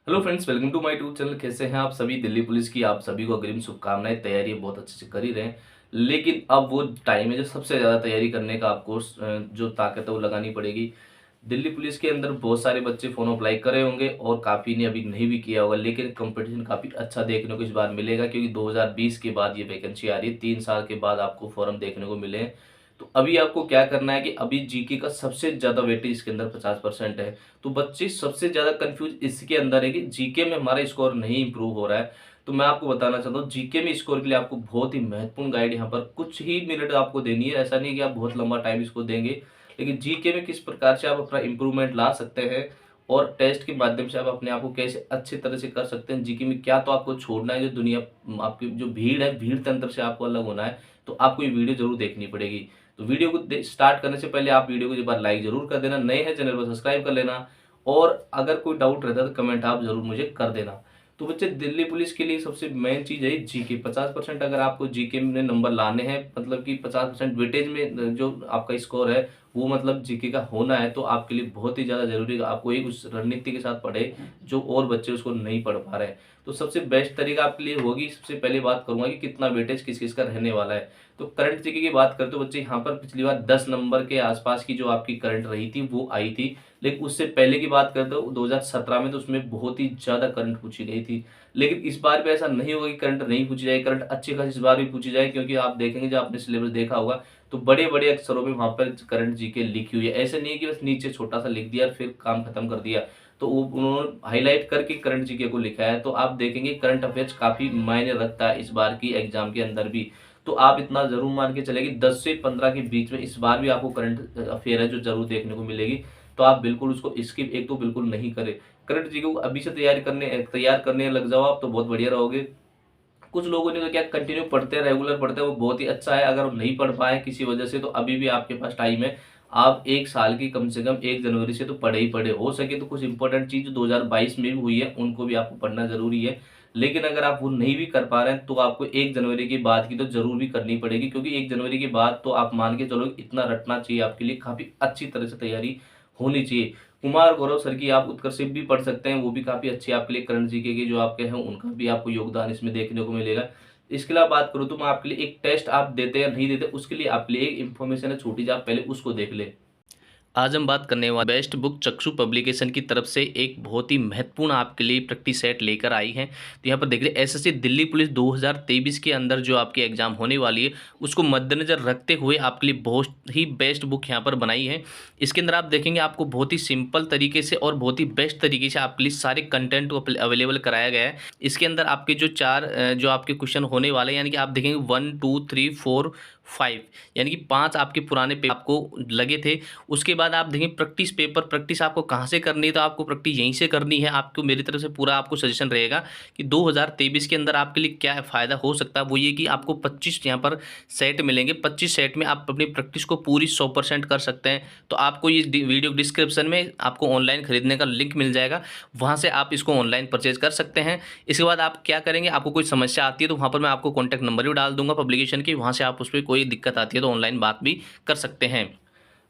Hello friends, welcome to my YouTube channel. कैसे हैं आप सभी? दिल्ली पुलिस की आप सभी को अग्रिम शुभकामनाएं। तैयारी बहुत अच्छे से कर ही रहे हैं, लेकिन अब वो टाइम है जो सबसे ज़्यादा तैयारी करने का आपको जो ताकत है वो लगानी पड़ेगी। दिल्ली पुलिस के अंदर बहुत सारे बच्चे फॉर्म अप्लाई करे होंगे और काफ़ी ने अभी नहीं भी किया होगा, लेकिन कंपटीशन काफ़ी अच्छा देखने को इस बार मिलेगा क्योंकि 2020 के बाद ये वैकेंसी आ रही है। 3 साल के बाद आपको फॉर्म देखने को मिले हैं। तो अभी आपको क्या करना है कि अभी जीके का सबसे ज़्यादा वेटेज इसके अंदर 50% है। तो बच्चे सबसे ज़्यादा कंफ्यूज इसके अंदर है कि जीके में हमारा स्कोर नहीं इंप्रूव हो रहा है। तो मैं आपको बताना चाहता हूँ, जीके में स्कोर के लिए आपको बहुत ही महत्वपूर्ण गाइड यहाँ पर कुछ ही मिनट आपको देनी है। ऐसा नहीं है कि आप बहुत लंबा टाइम इसको देंगे, लेकिन जीके में किस प्रकार से आप अपना इंप्रूवमेंट ला सकते हैं और टेस्ट के माध्यम से आप अपने आप को कैसे अच्छी तरह से कर सकते हैं। जीके में क्या तो आपको छोड़ना है, जो दुनिया आपकी जो भीड़ है, भीड़ तंत्र से आपको अलग होना है। तो आपको ये वीडियो जरूर देखनी पड़ेगी। तो वीडियो को स्टार्ट करने से पहले आप वीडियो को एक बार लाइक जरूर कर देना, नए हैं चैनल को सब्सक्राइब कर लेना, और अगर कोई डाउट रहता है तो कमेंट आप जरूर मुझे कर देना। तो बच्चे, दिल्ली पुलिस के लिए सबसे मेन चीज़ है जीके। 50% अगर आपको जीके में नंबर लाने हैं, मतलब कि 50% वेटेज में जो आपका स्कोर है वो मतलब जीके का होना है, तो आपके लिए बहुत ही ज़्यादा जरूरी है आपको एक उस रणनीति के साथ पढ़े जो और बच्चे उसको नहीं पढ़ पा रहे हैं। तो सबसे बेस्ट तरीका आपके लिए होगी, सबसे पहले बात करूंगा कि कितना वेटेज किस किस का रहने वाला है। तो करंट जीके की बात करते हो बच्चे, यहाँ पर पिछली बार 10 नंबर के आसपास की जो आपकी करंट रही थी वो आई थी। लेकिन उससे पहले की बात करते हो 2017 में, तो उसमें बहुत ही ज़्यादा करंट पूछी गई थी। लेकिन इस बार भी ऐसा नहीं होगा कि करंट नहीं पूछी जाए, करंट अच्छी खासी इस बार भी पूछी जाए, क्योंकि आप देखेंगे जब आपने सिलेबस देखा होगा तो बड़े बड़े अक्षरों में वहाँ पर करंट जीके लिखी हुई है। ऐसे नहीं है कि बस नीचे छोटा सा लिख दिया और फिर काम खत्म कर दिया। तो वो उन्होंने हाईलाइट करके करंट जीके को लिखा है। तो आप देखेंगे करंट अफेयर्स काफ़ी मायने रखता है इस बार की एग्जाम के अंदर भी। तो आप इतना जरूर मान के चलें कि 10 से 15 के बीच में इस बार भी आपको करंट अफेयर है जो जरूर देखने को मिलेगी। तो आप बिल्कुल उसको स्किप एक तो बिल्कुल नहीं करें। करंट जीके को अभी से तैयार करने लग जाओ आप, तो बहुत बढ़िया रहोगे। कुछ लोगों ने तो क्या कंटिन्यू पढ़ते हैं, रेगुलर पढ़ते हैं, वो बहुत ही अच्छा है। अगर वो नहीं पढ़ पाए किसी वजह से, तो अभी भी आपके पास टाइम है। आप एक साल की कम से कम 1 जनवरी से तो पढ़े ही पढ़े। हो सके तो कुछ इंपॉर्टेंट चीज जो 2022 में भी हुई है उनको भी आपको पढ़ना जरूरी है। लेकिन अगर आप वो नहीं भी कर पा रहे हैं तो आपको 1 जनवरी के बाद की तो जरूर भी करनी पड़ेगी, क्योंकि 1 जनवरी के बाद तो आप मान के चलो इतना रटना चाहिए आपके लिए, काफी अच्छी तरह से तैयारी होनी चाहिए। कुमार गौरव सर की आप उत्कर्षित भी पढ़ सकते हैं, वो भी काफ़ी अच्छी आपके लिए करंट जीके के जो आपके हैं उनका भी आपको योगदान इसमें देखने को मिलेगा। इसके अलावा बात करूँ तो मैं आपके लिए एक टेस्ट आप देते या नहीं देते, उसके लिए आपके लिए एक इन्फॉर्मेशन है छोटी सी, आप पहले उसको देख ले। आज हम बात करने वाले बेस्ट बुक चक्षु पब्लिकेशन की तरफ से एक बहुत ही महत्वपूर्ण आपके लिए प्रैक्टिस सेट लेकर आई है। तो यहाँ पर देख रहे एसएससी दिल्ली पुलिस 2023 के अंदर जो आपकी एग्जाम होने वाली है उसको मद्देनजर रखते हुए आपके लिए बहुत ही बेस्ट बुक यहाँ पर बनाई है। इसके अंदर आप देखेंगे आपको बहुत ही सिंपल तरीके से और बहुत ही बेस्ट तरीके से आपके लिए सारे कंटेंट अवेलेबल कराया गया है। इसके अंदर आपके जो चार जो आपके क्वेश्चन होने वाले हैं, यानी कि आप देखेंगे 1 2 3 4 5, यानी कि 5 आपके पुराने पेपर आपको लगे थे। उसके बाद आप देखें प्रैक्टिस पेपर, प्रैक्टिस आपको कहाँ से करनी है, तो आपको प्रैक्टिस यहीं से करनी है। आपको मेरी तरफ से पूरा आपको सजेशन रहेगा कि 2023 के अंदर आपके लिए क्या फ़ायदा हो सकता है। वो ये कि आपको 25 यहाँ पर सेट मिलेंगे। 25 सेट में आप अपनी प्रैक्टिस को पूरी 100% कर सकते हैं। तो आपको ये वीडियो डिस्क्रिप्शन में आपको ऑनलाइन खरीदने का लिंक मिल जाएगा, वहाँ से आप इसको ऑनलाइन परचेज कर सकते हैं। इसके बाद आप क्या करेंगे, आपको कोई समस्या आती है तो वहाँ पर मैं आपको कॉन्टैक्ट नंबर भी डाल दूंगा पब्लिकेशन की, वहाँ से आप उस पर कोई दिक्कत आती है तो ऑनलाइन बात भी कर सकते हैं।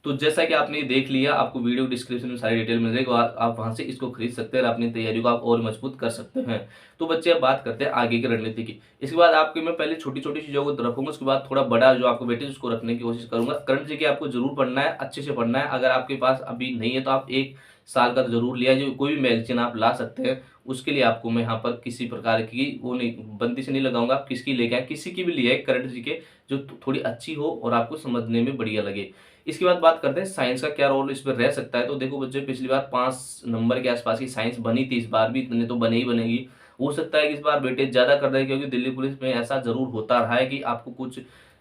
तो जैसा कि आपने देख लिया, आपको वीडियो डिस्क्रिप्शन में सारी डिटेल मिल जाएगी और आप वहां से इसको खरीद सकते हैं और अपनी तैयारी को आप और मजबूत कर सकते हैं। तो बच्चे, अब बात करते हैं आगे की रणनीति की। इसके बाद आपकी मैं पहले छोटी छोटी चीजों को रखूंगा, उसके बाद थोड़ा बड़ा जो आपको वेटेज उसको रखने की कोशिश करूंगा। करंट जीके आपको जरूर पढ़ना है, अच्छे से पढ़ना है। अगर आपके पास अभी नहीं है तो आप 1 साल का तो जरूर लिया, जो कोई भी मैगजीन आप ला सकते हैं। उसके लिए आपको मैं यहाँ पर किसी प्रकार की वो नहीं बंदी से नहीं लगाऊंगा, आप किसकी लेके आए, किसी की भी लिए करंट जीके जो थोड़ी अच्छी हो और आपको समझने में बढ़िया लगे। इसके बाद बात करते हैं साइंस का क्या रोल इसमें रह सकता है। तो देखो बच्चे, पिछली बार 5 नंबर के आसपास की साइंस बनी थी, इस बार भी इतने तो बने ही बनेगी। हो सकता है कि इस बार वेटेज ज्यादा कर दें, क्योंकि दिल्ली पुलिस में ऐसा जरूर होता रहा है कि आपको कुछ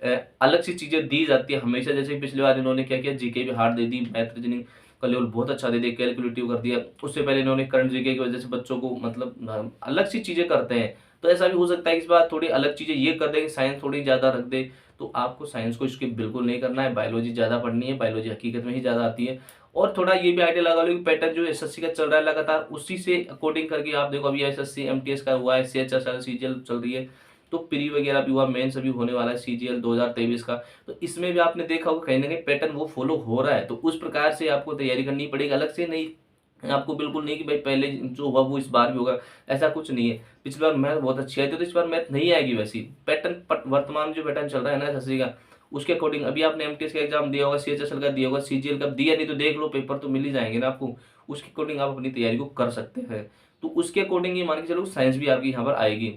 अलग सी चीजें दी जाती है हमेशा। जैसे पिछली बार इन्होंने क्या किया, जीके भी hard they the, math reasoning का लेवल बहुत अच्छा दे दिया, कैलकुलेटिव कर दिया। उससे पहले इन्होंने करंट जीके की वजह से बच्चों को मतलब अलग सी चीजें करते हैं। तो ऐसा भी हो सकता है इस बार थोड़ी अलग चीजें ये कर दे कि साइंस थोड़ी ज्यादा रख दे। तो आपको साइंस को स्किप बिल्कुल नहीं करना है, बायोलॉजी ज़्यादा पढ़नी है, बायोलॉजी हकीकत में ही ज़्यादा आती है। और थोड़ा ये भी आइडिया लगा लो कि पैटर्न जो एसएससी का चल रहा है लगातार उसी से अकॉर्डिंग करके आप देखो, अभी एसएससी एमटीएस का हुआ है, सीएचएसएल सीजीएल चल रही है, तो प्री वगैरह भी हुआ, मेंस अभी होने वाला है सीजीएल 2023 का। तो इसमें भी आपने देखा होगा कहीं ना कहीं पैटर्न वो फॉलो हो रहा है। तो उस प्रकार से आपको तैयारी करनी पड़ेगी, अलग से नहीं आपको बिल्कुल नहीं कि भाई पहले जो हुआ वो इस बार भी होगा, ऐसा कुछ नहीं है। पिछली बार मैथ बहुत अच्छी आई थी, तो इस बार मैथ नहीं आएगी वैसी। पैटर्न वर्तमान जो पैटर्न चल रहा है ना एसएससी का, उसके अकॉर्डिंग अभी आपने एमटीएस का एग्जाम दिया होगा, सीएचएसएल का दिया होगा, सीजीएल का दिया नहीं तो देख लो, पेपर तो मिल ही जाएंगे ना आपको। उसके अकॉर्डिंग आप अपनी तैयारी को कर सकते हैं। तो उसके अकॉर्डिंग ये मान के चलो साइंस भी आपकी यहाँ पर आएगी।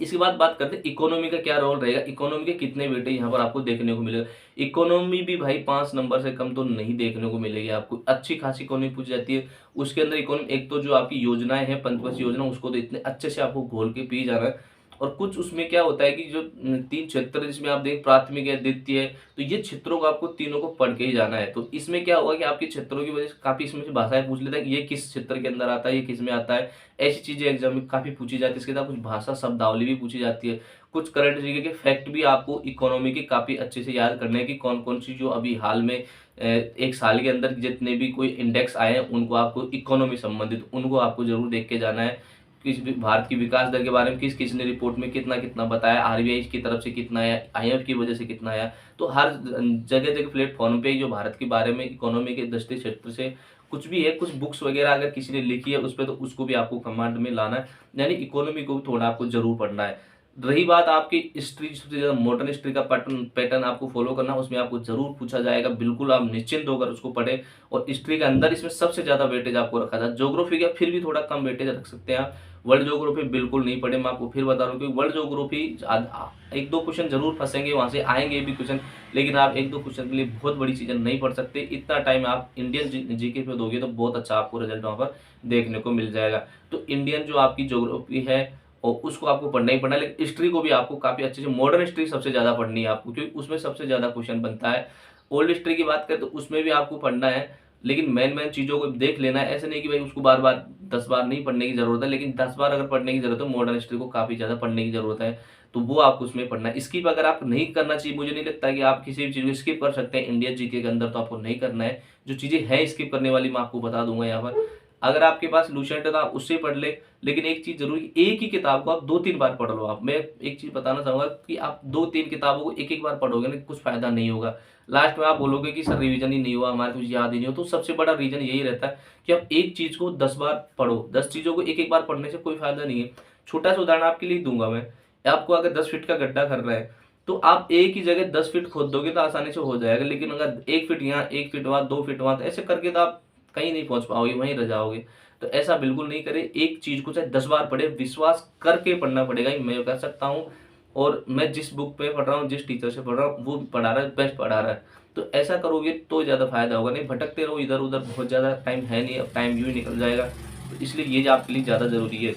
इसके बाद बात करते हैं इकोनॉमी का क्या रोल रहेगा, इकोनॉमी के कितने बेटे यहाँ पर आपको देखने को मिलेगा। इकोनॉमी भी भाई 5 नंबर से कम तो नहीं देखने को मिलेगी आपको, अच्छी खासी इकोनॉमी पूछी जाती है। उसके अंदर इकोनॉमी, एक तो जो आपकी योजनाएं हैं पंचवर्षीय योजना, उसको तो इतने अच्छे से आपको घोल के पी जाना है। और कुछ उसमें क्या होता है कि जो 3 क्षेत्र जिसमें आप देख, प्राथमिक है, द्वितीय है, तो ये क्षेत्रों को आपको तीनों को पढ़ के ही जाना है। तो इसमें क्या होगा कि आपके क्षेत्रों की वजह से काफी इसमें से भाषाएं पूछ लेता है कि ये किस क्षेत्र के अंदर आता है, ये किस में आता है। ऐसी चीजें एग्जाम में काफी पूछी जाती है। इसके साथ कुछ भाषा शब्दावली भी पूछी जाती है। कुछ करंट जीके के फैक्ट भी आपको इकोनॉमी के काफी अच्छे से याद करने हैं कि कौन कौन सी जो अभी हाल में एक साल के अंदर जितने भी कोई इंडेक्स आए हैं उनको आपको इकोनॉमी संबंधित उनको आपको जरूर देख के जाना है। किस भारत की विकास दर के बारे में किस किस ने रिपोर्ट में कितना कितना बताया, आरबीआई की तरफ से कितना आया, आईएमएफ की वजह से कितना आया। तो हर जगह जगह प्लेटफॉर्म पे जो भारत के बारे में इकोनॉमी के दृष्टि क्षेत्र से कुछ भी है, कुछ बुक्स वगैरह अगर किसी ने लिखी है उस पर, तो उसको भी आपको कमांड में लाना है। यानी इकोनॉमी को भी थोड़ा आपको जरूर पढ़ना है। रही बात आपकी हिस्ट्री, सबसे ज्यादा मॉडर्न हिस्ट्री का पैटर्न पैटर्न आपको फॉलो करना, उसमें आपको जरूर पूछा जाएगा, बिल्कुल आप निश्चिंत होकर उसको पढ़े। और हिस्ट्री के अंदर इसमें सबसे ज्यादा वेटेज आपको रखा जाए। ज्योग्राफी का फिर भी थोड़ा कम वेटेज रख सकते हैं आप। वर्ल्ड ज्योग्राफी बिल्कुल नहीं पढ़े, मैं आपको फिर बता रहा हूँ कि वर्ल्ड ज्योग्राफी एक दो क्वेश्चन जरूर फंसेंगे, वहां से आएंगे भी क्वेश्चन, लेकिन आप एक दो क्वेश्चन के लिए बहुत बड़ी चीजें नहीं पढ़ सकते। इतना टाइम आप इंडियन जीके पे दोगे तो बहुत अच्छा आपको रिजल्ट वहां पर देखने को मिल जाएगा। तो इंडियन जो आपकी ज्योग्राफी है और उसको आपको पढ़ना ही पढ़ना है, लेकिन हिस्ट्री को भी आपको काफी अच्छे से, मॉडर्न हिस्ट्री सबसे ज्यादा पढ़नी है आपको, क्योंकि उसमें सबसे ज्यादा क्वेश्चन बनता है। ओल्ड हिस्ट्री की बात करें तो उसमें भी आपको पढ़ना है, लेकिन मेन मेन चीजों को देख लेना है। ऐसे नहीं कि भाई उसको बार बार 10 बार नहीं पढ़ने की जरूरत है, लेकिन 10 बार अगर पढ़ने की जरूरत है, मॉडर्न हिस्ट्री को काफी ज्यादा पढ़ने की जरूरत है। तो वो आपको उसमें पढ़ना है। स्किप अगर आप नहीं करना चाहिए, मुझे नहीं लगता कि आप किसी भी चीज को स्किप कर सकते हैं इंडियन जीके के अंदर, तो आपको नहीं करना है। जो चीजें हैं स्किप करने वाली मैं आपको बता दूंगा यहाँ पर। अगर आपके पास लूसेंट है तो आप उससे पढ़ ले, लेकिन एक चीज जरूरी, एक ही किताब को आप 2-3 बार पढ़ लो। आप, मैं एक चीज बताना चाहूंगा कि आप 2-3 किताबों को एक एक बार पढ़ोगे ना, कुछ फायदा नहीं होगा। लास्ट में आप बोलोगे कि सर रिवीजन ही नहीं हुआ हमारे, कुछ याद ही नहीं हो। तो सबसे बड़ा रीजन यही रहता है कि आप एक चीज को 10 बार पढ़ो। 10 चीजों को एक एक बार पढ़ने से कोई फायदा नहीं है। छोटा सा उदाहरण आपके लिए दूंगा मैं। आपको अगर 10 फीट का गड्ढा करना है, तो आप एक ही जगह 10 फीट खोद दोगे तो आसानी से हो जाएगा। लेकिन अगर 1 फीट यहाँ, 1 फीट वहां, 2 फीट वहां, तो ऐसे करके तो आप कहीं नहीं पहुंच पाओगे, वहीं रह जाओगे। तो ऐसा बिल्कुल नहीं करे। एक चीज को चाहे 10 बार पढ़े, विश्वास करके पढ़ना पड़ेगा, ये मैं कह सकता हूँ। और मैं जिस बुक पे पढ़ रहा हूँ, जिस टीचर से पढ़ रहा हूँ, वो पढ़ा रहा है, बेस्ट पढ़ा रहा है। तो ऐसा करोगे तो ज्यादा फायदा होगा। नहीं भटकते रहो इधर उधर, बहुत ज्यादा टाइम है नहीं, अब टाइम यूं ही निकल जाएगा। तो इसलिए ये आपके लिए ज्यादा जरूरी है।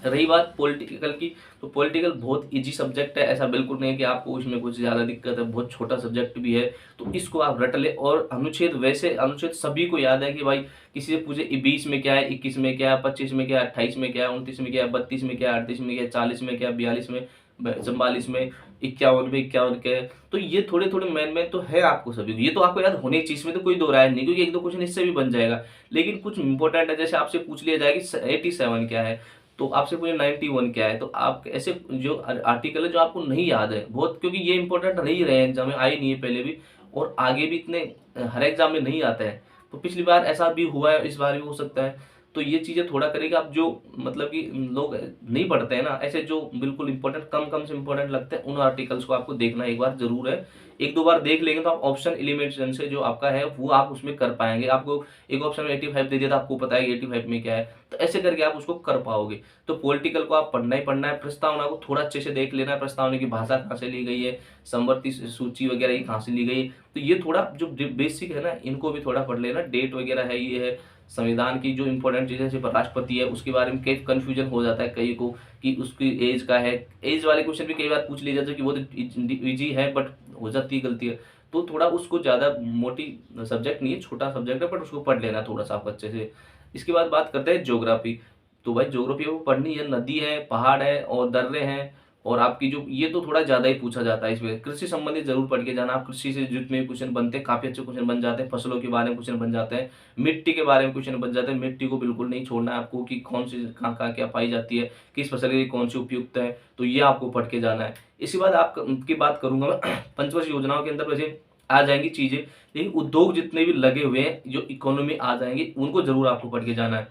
रही बात पॉलिटिकल की, तो पॉलिटिकल बहुत इजी सब्जेक्ट है। ऐसा बिल्कुल नहीं है कि आपको इसमें कुछ ज़्यादा दिक्कत है, बहुत छोटा सब्जेक्ट भी है। तो इसको आप रट ले। और अनुच्छेद, वैसे अनुच्छेद सभी को याद है कि भाई किसी से पूछे 20 में क्या है, 21 में क्या है, 25 में क्या है, 28 में क्या है, 29 में क्या है, 32 में क्या है, 38 में क्या है, 40 में क्या है, 42 में, 44 में, 51 में, 51 क्या है। तो ये थोड़े थोड़े मैन मैन तो है आपको सभी को, ये तो आपको याद होने की चीज में तो कोई दो राय नहीं, क्योंकि एक दो क्वेश्चन इससे भी बन जाएगा। लेकिन कुछ इंपॉर्टेंट है, जैसे आपसे पूछ लिया जाएगा कि 87 क्या है, तो आपसे पूछे 91 क्या है, तो आप ऐसे जो आर्टिकल है जो आपको नहीं याद है बहुत, क्योंकि ये इंपॉर्टेंट नहीं रहे एग्जाम में, आए नहीं है पहले भी, और आगे भी इतने हर एग्जाम में नहीं आता है। तो पिछली बार ऐसा भी हुआ है, इस बार भी हो सकता है। तो ये चीजें थोड़ा करेगा आप, जो मतलब कि लोग नहीं पढ़ते हैं ना, ऐसे जो बिल्कुल इंपॉर्टेंट, कम कम से इंपॉर्टेंट लगते हैं, उन आर्टिकल्स को आपको देखना एक बार जरूर है। एक दो बार देख लेंगे तो आप ऑप्शन एलिमिनेशन से जो आपका है वो आप उसमें कर पाएंगे। आपको एक ऑप्शन में 85 दे दिया था, आपको पता है 85 में क्या है, तो ऐसे करके आप उसको कर पाओगे। तो पॉलिटिकल को आप पढ़ना ही पढ़ना है। प्रस्तावना को थोड़ा अच्छे से देख लेना है, प्रस्तावना की भाषा कहाँ से ली गई है, समवर्ती सूची वगैरह ये कहाँ से ली गई है। तो ये थोड़ा जो बेसिक है ना, इनको भी थोड़ा पढ़ लेना। डेट वगैरह है, ये है संविधान की जो इंपॉर्टेंट चीजें, जैसे राष्ट्रपति है उसके बारे में कई कंफ्यूजन हो जाता है कई को कि उसकी एज का है। एज वाले क्वेश्चन भी कई बार पूछ लिए जाते हैं कि वो तो इजी है, बट हो जाती है गलती है। तो थोड़ा उसको ज्यादा मोटी सब्जेक्ट नहीं है, छोटा सब्जेक्ट है, बट उसको पढ़ लेना थोड़ा सा आप अच्छे से। इसके बाद बात करते हैं ज्योग्राफी। तो भाई ज्योग्राफी आपको पढ़नी है, नदी है, पहाड़ है और दर्रे हैं, और आपकी जो ये तो थोड़ा ज्यादा ही पूछा जाता है इसमें। कृषि संबंधित जरूर पढ़ के जाना। आप कृषि से जितने भी क्वेश्चन बनते हैं काफी अच्छे क्वेश्चन बन जाते हैं। फसलों के बारे में क्वेश्चन बन जाते हैं, मिट्टी के बारे में क्वेश्चन बन जाते हैं। मिट्टी को बिल्कुल नहीं छोड़ना है आपको कि कौन सी कहाँ कहाँ क्या पाई जाती है, किस फसल के लिए कौन सी उपयुक्त है, तो ये आपको पढ़ के जाना है। इसके बाद आप की बात करूंगा मैं पंचवर्षीय योजनाओं के अंदर। वैसे आ जाएंगी चीज़ें, लेकिन उद्योग जितने भी लगे हुए हैं जो इकोनॉमी आ जाएंगे उनको ज़रूर आपको पढ़ के जाना है।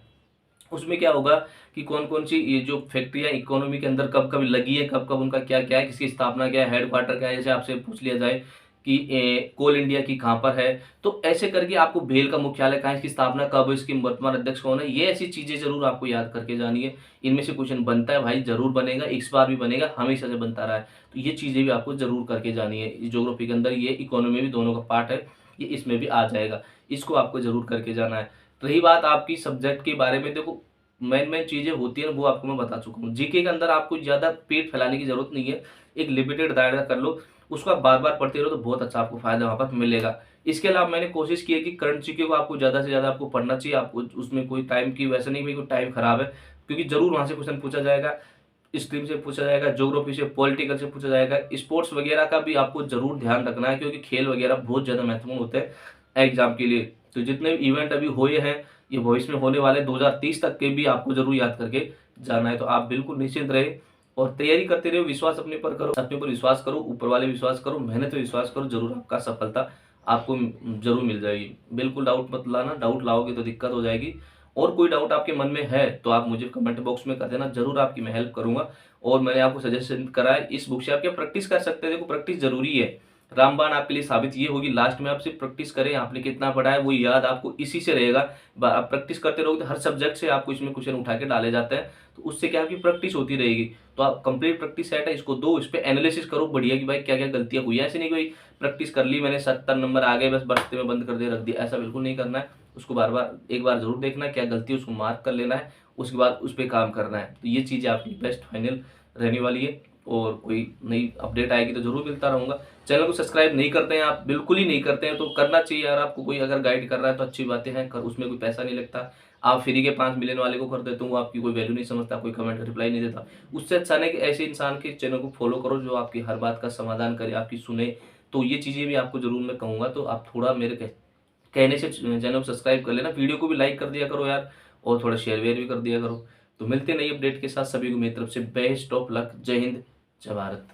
उसमें क्या होगा कि कौन-कौन सी ये जो फैक्ट्रियाँ इकोनॉमी के अंदर कब-कब लगी है, कब-कब उनका क्या-क्या है, किसकी स्थापना क्या है, हेडक्वार्टर क्या है, जैसे आपसे पूछ लिया जाए कि कोल इंडिया की कहाँ पर है, तो ऐसे करके आपको भेल का मुख्यालय कहाँ है, इसकी स्थापना कब हुई, इसके वर्तमान अध्यक्ष कौन है, ये ऐसी चीज़ें ज़रूर आपको याद करके जानी है। इनमें से क्वेश्चन बनता है भाई, ज़रूर बनेगा, इस बार भी बनेगा, हमेशा से बनता रहा है। तो ये चीज़ें भी आपको ज़रूर करके जानी है। ज्योग्राफी के अंदर ये इकोनॉमी में भी दोनों का पार्ट है, ये इसमें भी आ जाएगा। इसको आपको ज़रूर करके जाना है। रही बात आपकी सब्जेक्ट के बारे में, देखो मेन चीज़ें होती हैं वो आपको मैं बता चुका हूँ। जीके के अंदर आपको ज़्यादा पेट फैलाने की ज़रूरत नहीं है, एक लिमिटेड दायरा कर लो, उसको आप बार-बार पढ़ते रहो तो बहुत अच्छा आपको फ़ायदा वहाँ पर मिलेगा। इसके अलावा मैंने कोशिश की है कि करंट जीके को आपको ज़्यादा से ज़्यादा आपको पढ़ना चाहिए, आपको उसमें कोई टाइम की वैसे नहीं भाई कोई टाइम खराब है, क्योंकि ज़रूर वहाँ से क्वेश्चन पूछा जाएगा, स्ट्रीम से पूछा जाएगा, ज्योग्राफी से, पॉलिटिकल से पूछा जाएगा, स्पोर्ट्स वगैरह का भी आपको ज़रूर ध्यान रखना है, क्योंकि खेल वगैरह बहुत ज़्यादा महत्वपूर्ण होते हैं एग्ज़ाम के लिए। तो जितने भी इवेंट अभी हुए हैं, ये भविष्य में होने वाले 2030 तक के भी आपको ज़रूर याद करके जाना है। तो आप बिल्कुल निश्चिंत रहे और तैयारी करते रहो, विश्वास अपने पर करो, अपने ऊपर विश्वास करो, ऊपर वाले विश्वास करो, मेहनत पे विश्वास करो, ज़रूर आपका सफलता आपको ज़रूर मिल जाएगी। बिल्कुल डाउट मत लाना, डाउट लाओगे तो दिक्कत हो जाएगी। और कोई डाउट आपके मन में है तो आप मुझे कमेंट बॉक्स में कर देना, ज़रूर आपकी मैं हेल्प करूँगा। और मैंने आपको सजेशन करा है, इस बुक से आप क्या प्रैक्टिस कर सकते हैं। देखो प्रैक्टिस ज़रूरी है, रामबाण आपके लिए साबित ये होगी, लास्ट में आप सिर्फ प्रैक्टिस करें, आपने कितना पढ़ा है वो याद आपको इसी से रहेगा। आप प्रैक्टिस करते रहोगे तो हर सब्जेक्ट से आपको इसमें क्वेश्चन उठा के डाले जाते हैं, तो उससे क्या है कि प्रैक्टिस होती रहेगी। तो आप कंप्लीट प्रैक्टिस सेट है, इसको दो, इस पे एनालिसिस करो बढ़िया कि भाई क्या क्या गलतियां हुई है। ऐसे नहीं कोई प्रैक्टिस कर ली मैंने 70 नंबर आ गए बस बस्ते में बंद कर दिया रख दिया, ऐसा बिल्कुल नहीं करना है। उसको बार बार एक बार जरूर देखना है क्या गलती है, उसको मार्क कर लेना है, उसके बाद उस पर काम करना है। तो ये चीज़ें आपकी बेस्ट फाइनल रहने वाली है। और कोई नई अपडेट आएगी तो जरूर मिलता रहूँगा। चैनल को सब्सक्राइब नहीं करते हैं आप, बिल्कुल ही नहीं करते हैं, तो करना चाहिए यार। आपको कोई अगर गाइड कर रहा है तो अच्छी बातें हैं, उसमें कोई पैसा नहीं लगता। आप फ्री के 5 मिलियन वाले को कर देते हो, वो आपकी कोई वैल्यू नहीं समझता, कोई कमेंट रिप्लाई नहीं देता। उससे अच्छा नहीं कि ऐसे इंसान के चैनल को फॉलो करो जो आपकी हर बात का समाधान करे, आपकी सुने। तो ये चीज़ें भी आपको जरूर मैं कहूँगा, तो आप थोड़ा मेरे कहने से चैनल को सब्सक्राइब कर लेना, वीडियो को भी लाइक कर दिया करो यार, और थोड़ा शेयर वेयर भी कर दिया करो। तो मिलते नई अपडेट के साथ, सभी को मेरी तरफ से बेस्ट ऑफ लक। जय हिंद, जय भारत।